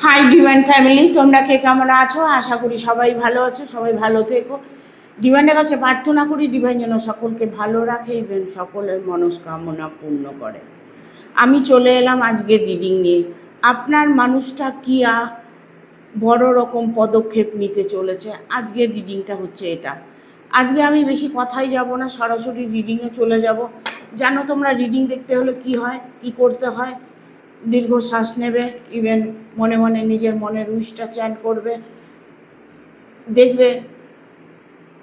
Hi divine family, তোমরা কে কেমন আছো? আশা করি সবাই ভালো আছো, সবাই ভালো থেকো। ডিভাইনের কাছে প্রার্থনা করি ডিভাইন যেন সকলকে ভালো রাখে এবং সকলের মনস্কামনা পূর্ণ করে। আমি চলে এলাম আজকে রিডিং নিয়ে। আপনার মানুষটা কি বড় রকম পদক্ষেপ নিতে চলেছে, আজকের রিডিংটা হচ্ছে এটা। আজকে আমি বেশি কথাই যাব না, সরাসরি রিডিংয়ে চলে যাব। জানো তোমরা রিডিং দেখতে হলে কি হয়, কি করতে হয়? দীর্ঘশ্বাস নেবে, ইভেন মনে মনে নিজের মনের উইশটা চ্যান্ট করবে। দেখবে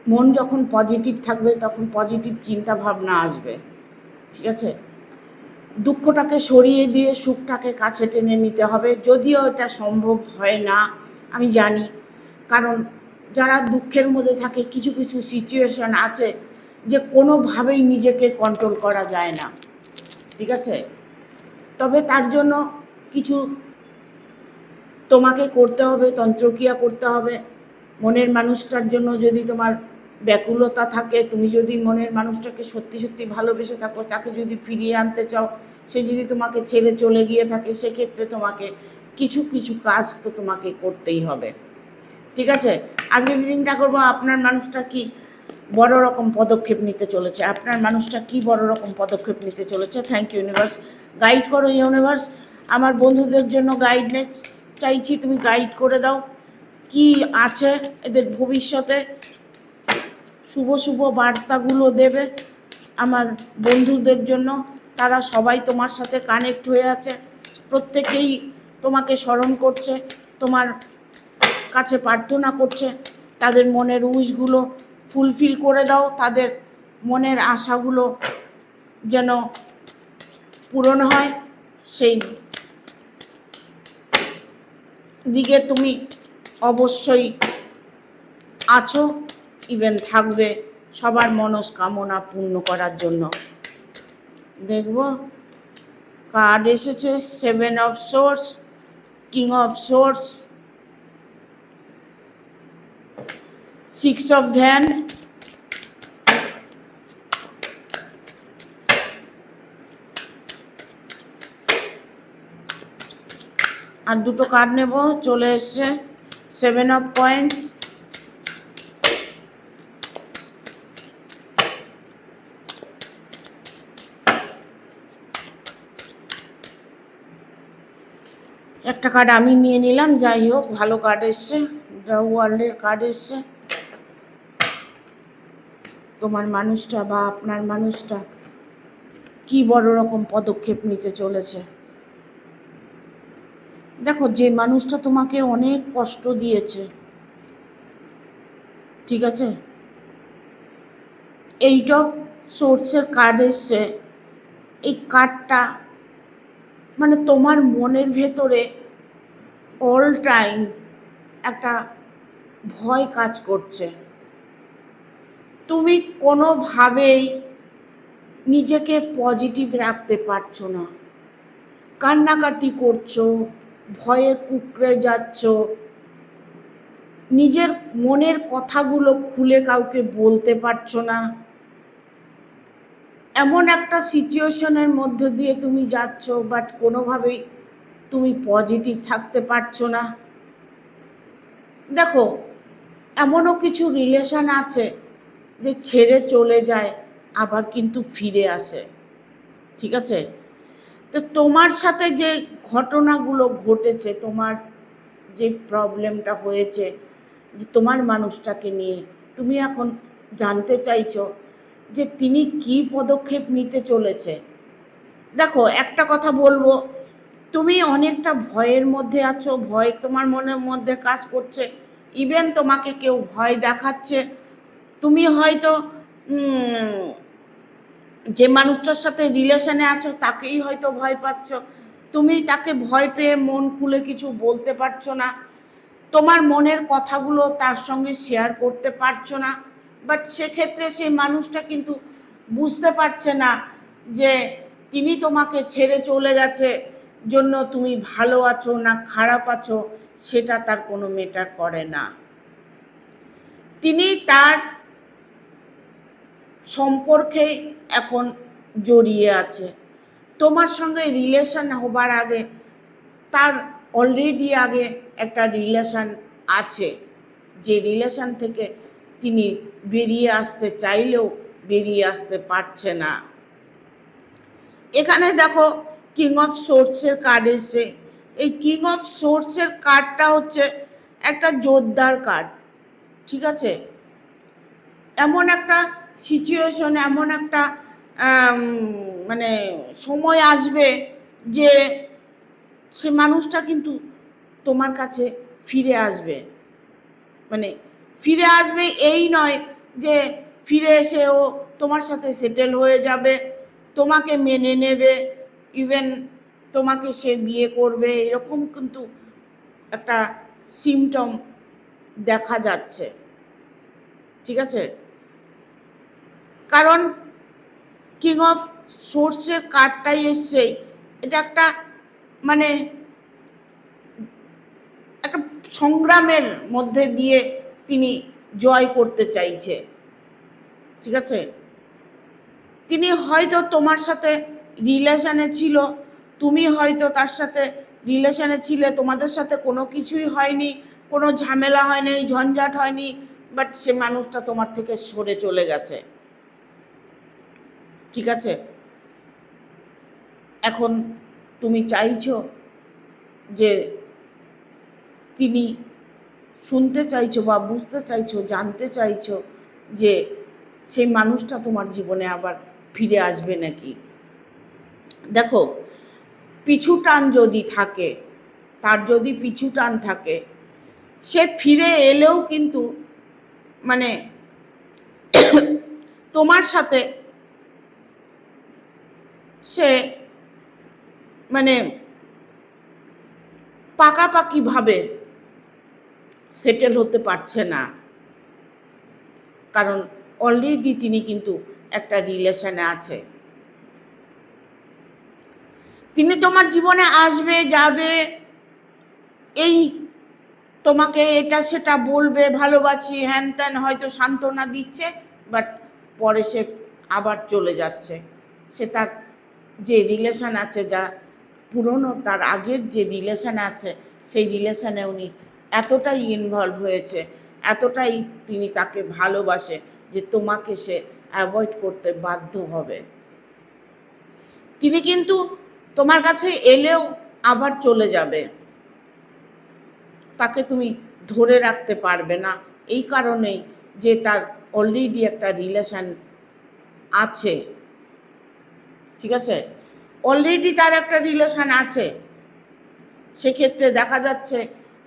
মন যখন পজিটিভ থাকবে তখন পজিটিভ চিন্তা ভাবনা আসবে, ঠিক আছে? দুঃখটাকে সরিয়ে দিয়ে সুখটাকে কাছে টেনে নিতে হবে, যদিও এটা সম্ভব হয় না আমি জানি, কারণ যারা দুঃখের মধ্যে থাকে কিছু কিছু সিচুয়েশন আছে যে কোনোভাবেই নিজেকে কন্ট্রোল করা যায় না, ঠিক আছে? তবে তার জন্য কিছু তোমাকে করতে হবে, তন্ত্রক্রিয়া করতে হবে। মনের মানুষটার জন্য যদি তোমার ব্যাকুলতা থাকে, তুমি যদি মনের মানুষটাকে সত্যি সত্যি ভালোবেসে থাকো, তাকে যদি ফিরিয়ে আনতে চাও, সে যদি তোমাকে ছেড়ে চলে গিয়ে থাকে, সেক্ষেত্রে তোমাকে কিছু কিছু কাজ তো তোমাকে করতেই হবে, ঠিক আছে? আজকে রিডিংটা করবো আপনার মানুষটা কি বড় রকম পদক্ষেপ নিতে চলেছে। আপনার মানুষটা কি বড় রকম পদক্ষেপ নিতে চলেছে। থ্যাংক ইউ ইউনিভার্স, গাইড করো ইউনিভার্স। আমার বন্ধুদের জন্য গাইডনেস চাইছি, তুমি গাইড করে দাও কি আছে এদের ভবিষ্যতে। শুভ শুভ বার্তাগুলো দেবে আমার বন্ধুদের জন্য, তারা সবাই তোমার সাথে কানেক্ট হয়ে আছে, প্রত্যেকেই তোমাকে স্মরণ করছে, তোমার কাছে প্রার্থনা করছে। তাদের মনের উইশগুলো ফুলফিল করে দাও, তাদের মনের আশাগুলো যেন পূরণ হয়, সেই দিকে তুমি অবশ্যই আছো, ইভেন থাকবে সবার মনস্কামনা পূর্ণ করার জন্য। দেখব কার্ড এসেছে 7 of source, king of source, 6 of van, আর দুটো কার্ড নেব। চলে এসছে 7 অফ কয়েন্স, একটা কার্ড আমি নিয়ে নিলাম, যাই হোক ভালো কার্ড এসছে, দ্য ওয়ার্ল্ডের কার্ড এসছে। তোমার মানুষটা বা আপনার মানুষটা কি বড় রকম পদক্ষেপ নিতে চলেছে। দেখো, যে মানুষটা তোমাকে অনেক কষ্ট দিয়েছে, ঠিক আছে, 8 অফ সোর্সের কার্ড এসছে। এই কার্ডটা মানে তোমার মনের ভেতরে অল টাইম একটা ভয় কাজ করছে, তুমি কোনোভাবেই নিজেকে পজিটিভ রাখতে পারছো না, কান্নাকাটি করছো, ভয়ে কুঁকড়ে যাচ্ছ, নিজের মনের কথাগুলো খুলে কাউকে বলতে পারছো না, এমন একটা সিচুয়েশনের মধ্য দিয়ে তুমি যাচ্ছ, বাট কোনোভাবেই তুমি পজিটিভ থাকতে পারছো না। দেখো, এমনও কিছু রিলেশন আছে যে ছেড়ে চলে যায় আবার কিন্তু ফিরে আসে, ঠিক আছে? তো তোমার সাথে যে ঘটনাগুলো ঘটেছে, তোমার যে প্রবলেমটা হয়েছে যে তোমার মানুষটাকে নিয়ে, তুমি এখন জানতে চাইছো যে তিনি কি পদক্ষেপ নিতে চলেছে। দেখো, একটা কথা বলবো, তুমি অনেকটা ভয়ের মধ্যে আছো, ভয় তোমার মনের মধ্যে কাজ করছে, ইভেন তোমাকে কেউ ভয় দেখাচ্ছে। তুমি হয়তো যে মানুষটার সাথে রিলেশনে আছো তাকেই হয়তো ভয় পাচ্ছ, তুমি তাকে ভয় পেয়ে মন খুলে কিছু বলতে পারছো না, তোমার মনের কথাগুলো তার সঙ্গে শেয়ার করতে পারছো না। বাট সেক্ষেত্রে সেই মানুষটা কিন্তু বুঝতে পারছে না যে তিনি তোমাকে ছেড়ে চলে গেছে জন্য তুমি ভালো আছো না খারাপ আছো, সেটা তার কোনো ম্যাটার করে না। তিনি তার সম্পর্কে এখন জড়িয়ে আছে, তোমার সঙ্গে রিলেশন হবার আগে তার অলরেডি আগে একটা রিলেশন আছে, যে রিলেশন থেকে তিনি বেরিয়ে আসতে চাইলেও বেরিয়ে আসতে পারছে না। এখানে দেখো কিং অফ সোর্সের কার্ড এসছে। এই কিং অফ সোর্সের কার্ডটা হচ্ছে একটা জোরদার কার্ড, ঠিক আছে? এমন একটা সিচুয়েশন, এমন একটা মানে সময় আসবে যে সে মানুষটা কিন্তু তোমার কাছে ফিরে আসবে। মানে ফিরে আসবে এই নয় যে ফিরে এসে ও তোমার সাথে সেটেল হয়ে যাবে, তোমাকে মেনে নেবে, ইভেন তোমাকে সে বিয়ে করবে, এরকম কিন্তু একটা সিমটম দেখা যাচ্ছে, ঠিক আছে? কারণ কিং অফ সোর্সের কার্ডটাই এসছে, এটা একটা মানে একটা সংগ্রামের মধ্যে দিয়ে তিনি জয় করতে চাইছে, ঠিক আছে? তিনি হয়তো তোমার সাথে রিলেশনে ছিল, তুমি হয়তো তার সাথে রিলেশনে ছিলে, তোমাদের সাথে কোনো কিছুই হয়নি, কোনো ঝামেলা হয়নি, ঝঞ্ঝাট হয়নি, বাট সে মানুষটা তোমার থেকে সরে চলে গেছে, ঠিক আছে? এখন তুমি চাইছো যে তিনি শুনতে চাইছো বা বুঝতে চাইছো, জানতে চাইছো যে সেই মানুষটা তোমার জীবনে আবার ফিরে আসবে নাকি। দেখো, পিছু টান যদি থাকে, তার যদি পিছু টান থাকে, সে ফিরে এলেও কিন্তু মানে তোমার সাথে সে মানে পাকাপাকিভাবে সেটেল হতে পারছে না, কারণ অলরেডি তিনি কিন্তু একটা রিলেশনে আছে। তিনি তোমার জীবনে আসবে, যাবে, এই তোমাকে এটা সেটা বলবে, ভালোবাসি, হ্যান ত্যান, হয়তো সান্ত্বনা দিচ্ছে, বাট পরে সে আবার চলে যাচ্ছে। সে তার যে রিলেশন আছে, যা পুরনো তার আগের যে রিলেশন আছে, সেই রিলেশনে উনি এতটাই ইনভলভ হয়েছে, এতটাই তিনি তাকে ভালোবাসে যে তোমাকে সে অ্যাভয়েড করতে বাধ্য হবে। তিনি কিন্তু তোমার কাছে এলেও আবার চলে যাবে, তাকে তুমি ধরে রাখতে পারবে না, এই কারণেই যে তার অলরেডি একটা রিলেশন আছে, ঠিক আছে? অলরেডি তার একটা রিলেশন আছে, সেক্ষেত্রে দেখা যাচ্ছে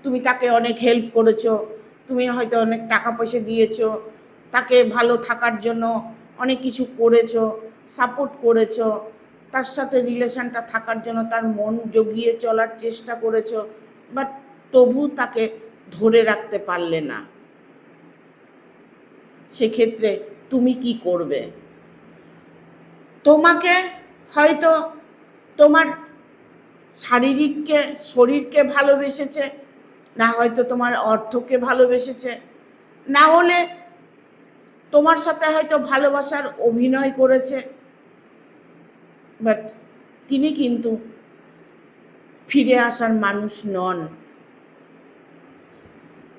তুমি তাকে অনেক হেল্প করেছো, তুমি হয়তো অনেক টাকা পয়সা দিয়েছো, তাকে ভালো থাকার জন্য অনেক কিছু করেছো, সাপোর্ট করেছো, তার সাথে রিলেশনটা থাকার জন্য তার মন জগিয়ে চলার চেষ্টা করেছো, বাট তবু তাকে ধরে রাখতে পারলে না। সেক্ষেত্রে তুমি কি করবে? তোমাকে হয়তো তোমার শরীরকে ভালোবেসেছে, না হয়তো তোমার অর্থকে ভালোবেসেছে, না হলে তোমার সাথে হয়তো ভালোবাসার অভিনয় করেছে, বাট তিনি কিন্তু ফিরে আসার মানুষ নন,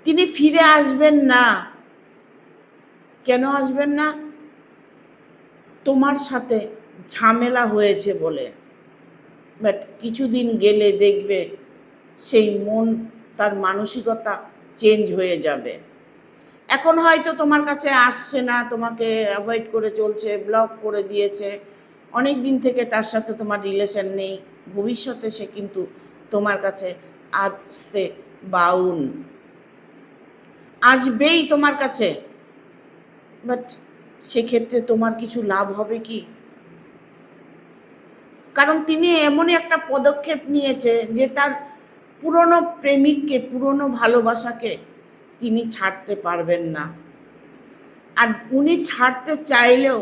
তিনি ফিরে আসবেন না। কেন আসবেন না? তোমার সাথে ঝামেলা হয়েছে বলে। বাট কিছুদিন গেলে দেখবে সেই মন, তার মানসিকতা চেঞ্জ হয়ে যাবে। এখন হয়তো তোমার কাছে আসছে না, তোমাকে অ্যাভয়েড করে চলছে, ব্লক করে দিয়েছে, অনেক দিন থেকে তার সাথে তোমার রিলেশন নেই, ভবিষ্যতে সে কিন্তু তোমার কাছে আসতে বাউন, আসবেই তোমার কাছে, বাট সেক্ষেত্রে তোমার কিছু লাভ হবে কি? কারণ তিনি এমনই একটা পদক্ষেপ নিয়েছে যে তার পুরনো প্রেমিককে, পুরনো ভালোবাসাকে তিনি ছাড়তে পারবেন না। আর উনি ছাড়তে চাইলেও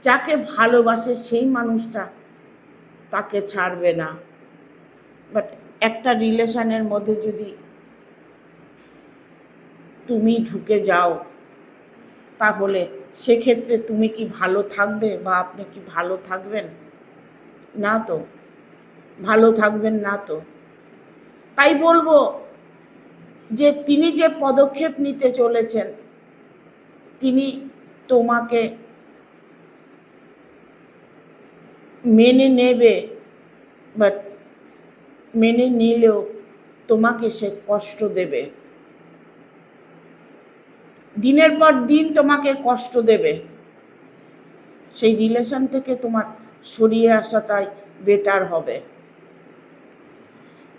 যাকে ভালোবাসে সেই মানুষটা তাকে ছাড়বে না। বাট একটা রিলেশনের মধ্যে যদি তুমি ঢুকে যাও, তাহলে সেক্ষেত্রে তুমি কি ভালো থাকবে বা আপনি কি ভালো থাকবেন? না তো, ভালো থাকবেন না তো। তাই বলবো যে তিনি যে পদক্ষেপ নিতে চলেছেন, তিনি তোমাকে মেনে নেবে, বাট মেনে নিলেও তোমাকে সে কষ্ট দেবে, দিনের পর দিন তোমাকে কষ্ট দেবে। সেই রিলেশন থেকে তোমার সরিয়ে আসাটাই বেটার হবে।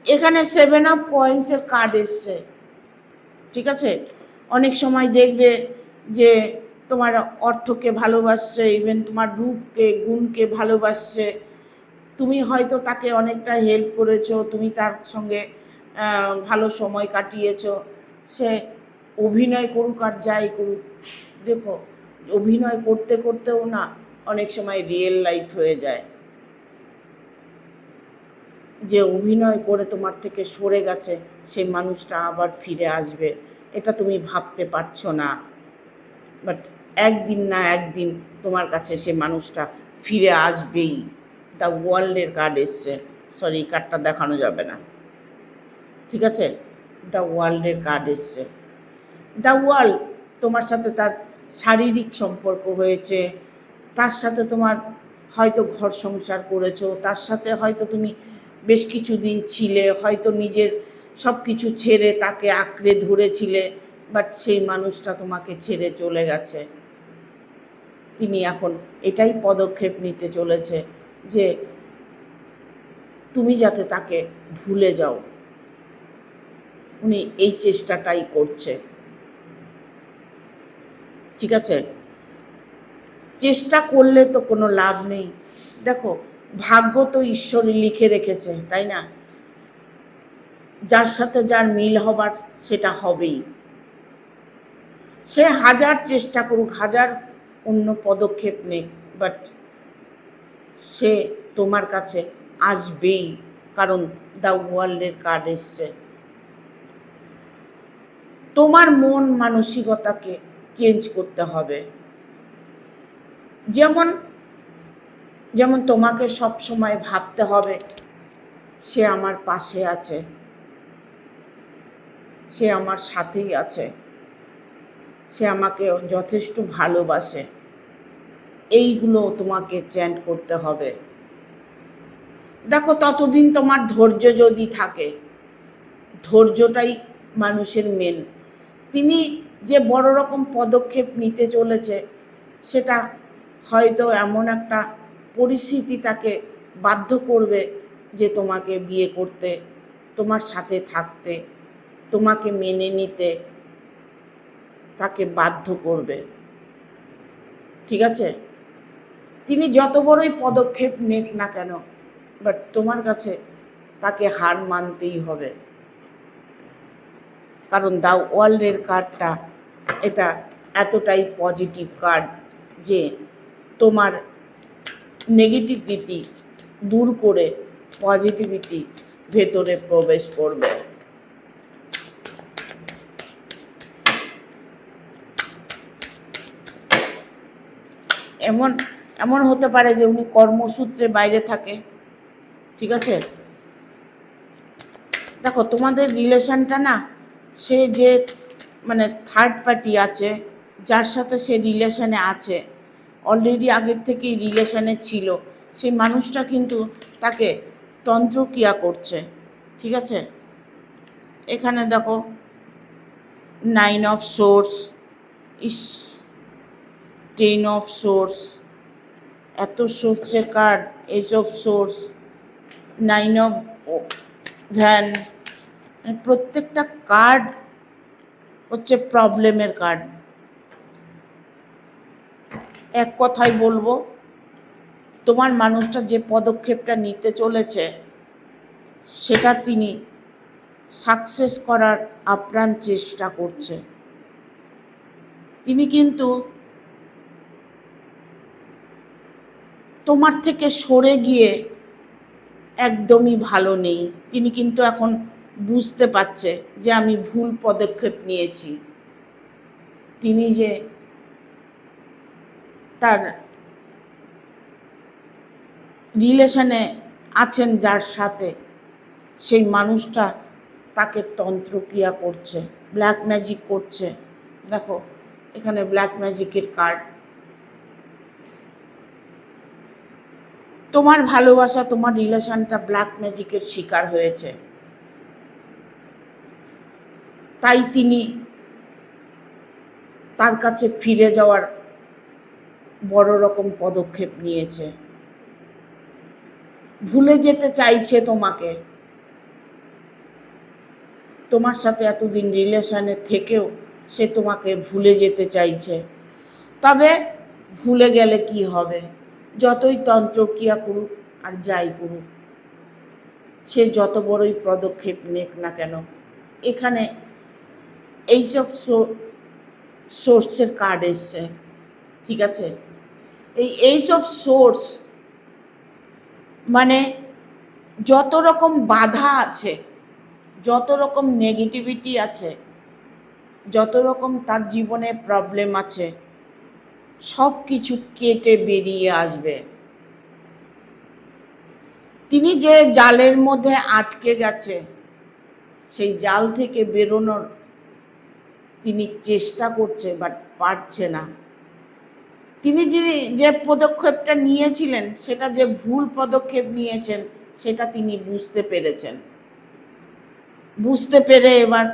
এখানে 7 অফ কয়েন্সের কার্ড এসছে, ঠিক আছে। অনেক সময় দেখবে যে তোমার অর্থকে ভালোবাসছে, ইভেন তোমার রূপকে গুণকে ভালোবাসছে। তুমি হয়তো তাকে অনেকটা হেল্প করেছো, তুমি তার সঙ্গে ভালো সময় কাটিয়েছো। সে অভিনয় করুক আর যাই করুক, দেখো অভিনয় করতে করতেও না অনেক সময় রিয়েল লাইফ হয়ে যায়। যে অভিনয় করে তোমার থেকে সরে গেছে সেই মানুষটা আবার ফিরে আসবে, এটা তুমি ভাবতে পারছো না, বাট একদিন না একদিন তোমার কাছে সে মানুষটা ফিরে আসবেই। দ্য ওয়ার্ল্ডের কার্ড এসছে, সরি এই কার্ডটা দেখানো যাবে না, ঠিক আছে। দ্য ওয়ার্ল্ডের কার্ড এসছে। দ্য ওয়ার্ল্ড, তোমার সাথে তার শারীরিক সম্পর্ক হয়েছে, তার সাথে তোমার হয়তো ঘর সংসার করেছো, তার সাথে হয়তো তুমি বেশ কিছুদিন ছিলে, হয়তো নিজের সব কিছু ছেড়ে তাকে আঁকড়ে ধরেছিলে, বাট সেই মানুষটা তোমাকে ছেড়ে চলে গেছে। তিনি এখন এটাই পদক্ষেপ নিতে চলেছে যে তুমি যাতে তাকে ভুলে যাও, উনি এই চেষ্টাটাই করছে, ঠিক আছে। চেষ্টা করলে তো কোনো লাভ নেই। দেখো ভাগ্য তো ঈশ্বরই লিখে রেখেছে, তাই না? যার সাথে যার মিল হবার সেটা হবেই। সে হাজার চেষ্টা করুক, হাজার অন্য পদক্ষেপ নেক, বাট সে তোমার কাছে আসবেই, কারণ দ্য ওয়ার্ল্ডের কার্ড এসছে। তোমার মন মানসিকতাকে চেঞ্জ করতে হবে। যেমন যেমন তোমাকে সব সময় ভাবতে হবে সে আমার পাশে আছে, সে আমার সাথেই আছে, সে আমাকে যথেষ্ট ভালোবাসে, এইগুলো তোমাকে চ্যান্ট করতে হবে। দেখো ততদিন তোমার ধৈর্য যদি থাকে, ধৈর্যটাই মানুষের মেন। তিনি যে বড় রকম পদক্ষেপ নিতে চলেছে, সেটা হয়তো এমন একটা পরিস্থিতি তাকে বাধ্য করবে যে তোমাকে বিয়ে করতে, তোমার সাথে থাকতে, তোমাকে মেনে নিতে তাকে বাধ্য করবে, ঠিক আছে। তিনি যত বড়ই পদক্ষেপ নেক না কেন, বাট তোমার কাছে তাকে হার মানতেই হবে, কারণ দ্য ওয়ার্ল্ডের কার্ডটা এটা এতটাই পজিটিভ কার্ড যে তোমার নেগেটিভিটি দূর করে পজিটিভিটি ভেতরে প্রবেশ করবে। এমন এমন হতে পারে যে উনি কর্মসূত্রে বাইরে থাকে, ঠিক আছে। দেখো তোমাদের রিলেশনটা না, সে যে মানে থার্ড পার্টি আছে, যার সাথে সে রিলেশনে আছে, অলরেডি আগের থেকেই রিলেশনে ছিল, সেই মানুষটা কিন্তু তাকে তন্ত্রক্রিয়া করছে, ঠিক আছে। এখানে দেখো 9 অফ সোর্স, ইস 10 অফ সোর্স, এত সোর্সের card, ace of swords, 9 of ভ্যান, প্রত্যেকটা কার্ড হচ্ছে প্রবলেমের কার্ড। এক কথায় বলবো, তোমার মানুষটা যে পদক্ষেপটা নিতে চলেছে সেটা তিনি সাকসেস করার আপ্রাণ চেষ্টা করছে। তিনি কিন্তু তোমার থেকে সরে গিয়ে একদমই ভালো নেই। তিনি কিন্তু এখন বুঝতে পারছে যে আমি ভুল পদক্ষেপ নিয়েছি। তিনি যে তার রিলেশনে আছেন যার সাথে, সেই মানুষটা তাকে তন্ত্রক্রিয়া করছে, ব্ল্যাক ম্যাজিক করছে। দেখো এখানে ব্ল্যাক ম্যাজিকের কার্ড। তোমার ভালোবাসা, তোমার রিলেশনটা ব্ল্যাক ম্যাজিকের শিকার হয়েছে, তাই তিনি তার কাছে ফিরে যাওয়ার বড় রকম পদক্ষেপ নিয়েছে। ভুলে যেতে চাইছে তোমাকে, তোমার সাথে এতদিন রিলেশনে থেকেও সে তোমাকে ভুলে যেতে চাইছে। তবে ভুলে গেলে কি হবে, যতই তন্ত্রক্রিয়া করুক আর যাই করুক, সে যত বড়ই পদক্ষেপ নেক না কেন, এখানে এইসব সোর্সের কার্ড এসছে, ঠিক আছে? এইসব সোর্স মানে যত রকম বাধা আছে, যত রকম নেগেটিভিটি আছে, যত রকম তার জীবনে প্রবলেম আছে, সব কিছু কেটে বেরিয়ে আসবে। তিনি যে জালের মধ্যে আটকে গেছে, সেই জাল থেকে বেরোনোর তিনি চেষ্টা করছে, বাট পারছে না। তিনি যে পদক্ষেপটা নিয়েছিলেন, সেটা যে ভুল পদক্ষেপ নিয়েছেন, সেটা তিনি বুঝতে পেরেছেন। বুঝতে পেরে এবার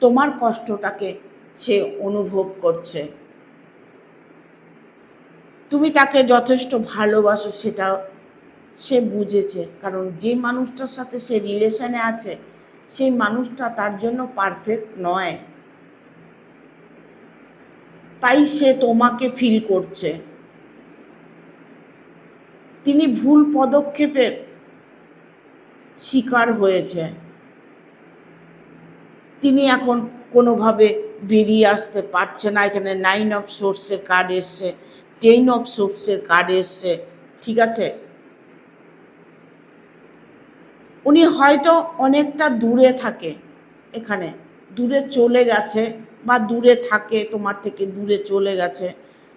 তোমার কষ্টটাকে সে অনুভব করছে। তুমি তাকে যথেষ্ট ভালোবাসো, সেটা সে বুঝেছে, কারণ যে মানুষটার সাথে সে রিলেশনে আছে, সেই মানুষটা তার জন্য পারফেক্ট নয়, তাই সে তোমাকে ফিল করছে। তিনি ভুল পদক্ষেপের শিকার হয়েছে, তিনি এখন কোনোভাবে বেরিয়ে আসতে পারছে না। এখানে 9 অফ সোর্সের কার্ড এসছে, 10 অফ সোর্সের কার্ড এসছে, ঠিক আছে? উনি হয়তো অনেকটা দূরে থাকে, এখানে দূরে চলে গেছে, বা দূরে থাকে, তোমার থেকে দূরে চলে গেছে,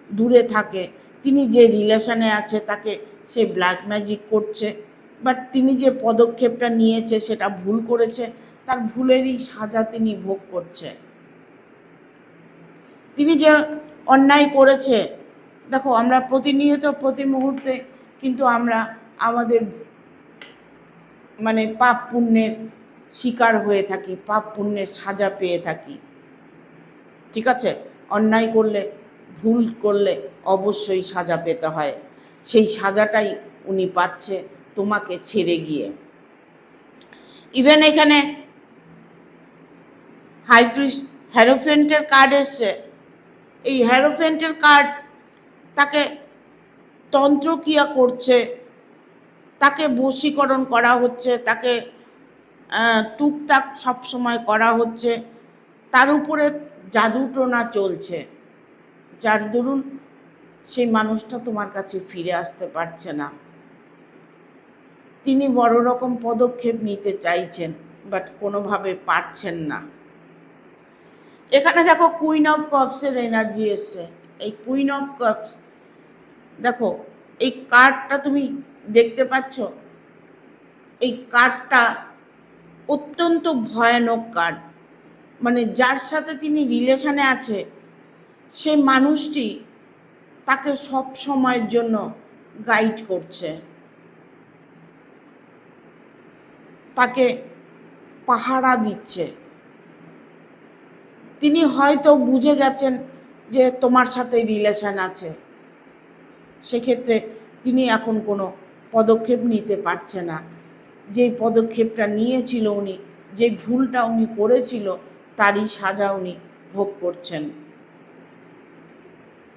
দূরে থাকে। তিনি যে রিলেশনে আছে তাকে সে ব্ল্যাক ম্যাজিক করছে, বাট তিনি যে পদক্ষেপটা নিয়েছে সেটা ভুল করেছে, তার ভুলেরই সাজা তিনি ভোগ করছে। তিনি যে অন্যায় করেছে, দেখো আমরা প্রতিনিয়ত প্রতি মুহূর্তে কিন্তু আমরা আমাদের পাপ পুণ্যের শিকার হয়ে থাকি, পাপ পুণ্যের সাজা পেয়ে থাকি, ঠিক আছে? অন্যায় করলে, ভুল করলে অবশ্যই সাজা পেতে হয়। সেই সাজাটাই উনি পাচ্ছে তোমাকে ছেড়ে গিয়ে। ইভেন এখানে হাই প্রিস্ট হ্যারোফেন্টের কার্ড এসছে। এই হ্যারোফেন্টের কার্ড তাকে তন্ত্রক্রিয়া করছে, তাকে বশীকরণ করা হচ্ছে, তাকে টুকটাক সবসময় করা হচ্ছে, তার উপরে জাদুটোনা চলছে, যার দরুন সেই মানুষটা তোমার কাছে ফিরে আসতে পারছে না। তিনি বড় রকম পদক্ষেপ নিতে চাইছেন, বাট কোনোভাবে পারছেন না। এখানে দেখো কুইন অফ কাপসের এনার্জি এসছে। এই কুইন অফ কাপস, দেখো এই কার্ডটা তুমি দেখতে পাচ্ছ, এই কার্ডটা অত্যন্ত ভয়ানক কার্ড। যার সাথে তিনি রিলেশনে আছে, সে মানুষটি তাকে সব সময়ের জন্য গাইড করছে, তাকে পাহারা দিচ্ছে। তিনি হয়তো বুঝে গেছেন যে তোমার সাথে রিলেশন আছে, সেক্ষেত্রে তিনি এখন কোনো পদক্ষেপ নিতে পারছে না। যে পদক্ষেপটা নিয়েছিল উনি, যে ভুলটা উনি করেছিল, তারই সাজা উনি ভোগ করছেন।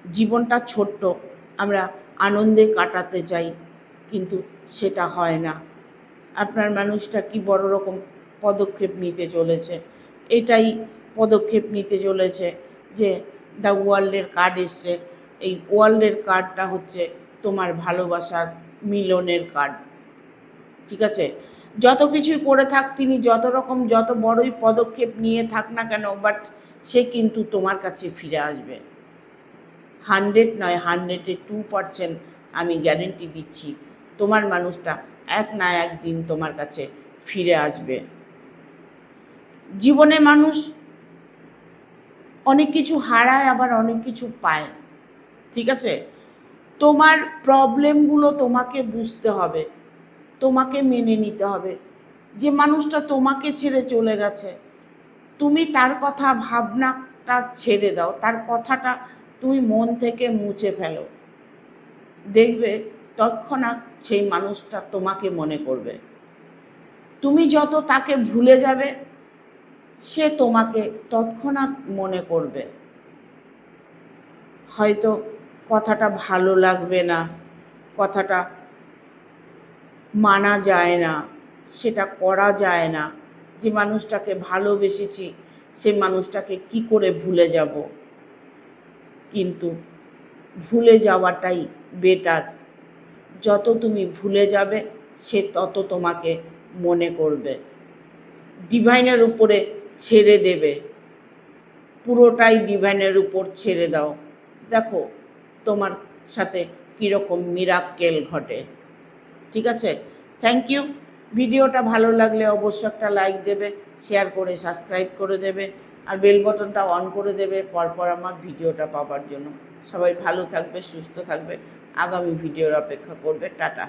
জীবনটা ছোট্ট, আমরা আনন্দে কাটাতে চাই, কিন্তু সেটা হয় না। আপনার মানুষটা কি বড় রকম পদক্ষেপ নিতে চলেছে, এটাই পদক্ষেপ নিতে চলেছে যে দ্য ওয়ার্ল্ডের কার্ড এসছে। এই ওয়ার্ল্ডের কার্ডটা হচ্ছে তোমার ভালোবাসার মিলনের কার্ড, ঠিক আছে? যত কিছুই করে থাক তিনি, যত বড়ই পদক্ষেপ নিয়ে থাক না কেন, বাট সে কিন্তু তোমার কাছে ফিরে আসবে। 100 নয়, 102% আমি গ্যারেন্টি দিচ্ছি, তোমার মানুষটা এক না একদিন তোমার কাছে ফিরে আসবে। জীবনে মানুষ অনেক কিছু হারায়, আবার অনেক কিছু পায়, ঠিক আছে? তোমার প্রবলেমগুলো তোমাকে বুঝতে হবে, তোমাকে মেনে নিতে হবে। যে মানুষটা তোমাকে ছেড়ে চলে গেছে, তুমি তার কথা ভাবনাটা ছেড়ে দাও, তার কথাটা তুমি মন থেকে মুছে ফেলো। দেখবে তৎক্ষণাৎ সেই মানুষটা তোমাকে মনে করবে। তুমি যত তাকে ভুলে যাবে, সে তোমাকে তৎক্ষণাৎ মনে করবে। হয়তো কথাটা ভালো লাগবে না, কথাটা মানা যায় না, সেটা করা যায় না। যে মানুষটাকে ভালোবেসেছি সে মানুষটাকে কি করে ভুলে যাব? কিন্তু ভুলে যাওয়াটাই বেটার। যত তুমি ভুলে যাবে সে তত তোমাকে মনে করবে। ডিভাইনের উপরে ছেড়ে দেবে, পুরোটাই ডিভাইনের উপর ছেড়ে দাও। দেখো তোমার সাথে কীরকম মিরাক্কেল ঘটে। ঠিক আছে? Thank you. ভিডিওটা ভালো লাগলে অবশ্যই একটা লাইক দেবে, শেয়ার করে সাবস্ক্রাইব করে দেবে, আর বেল বাটনটা অন করে দেবে পরপর আমার ভিডিওটা পাওয়ার জন্য। সবাই ভালো থাকবে, সুস্থ থাকবে, আগামী ভিডিওর অপেক্ষা করবে। টাটা।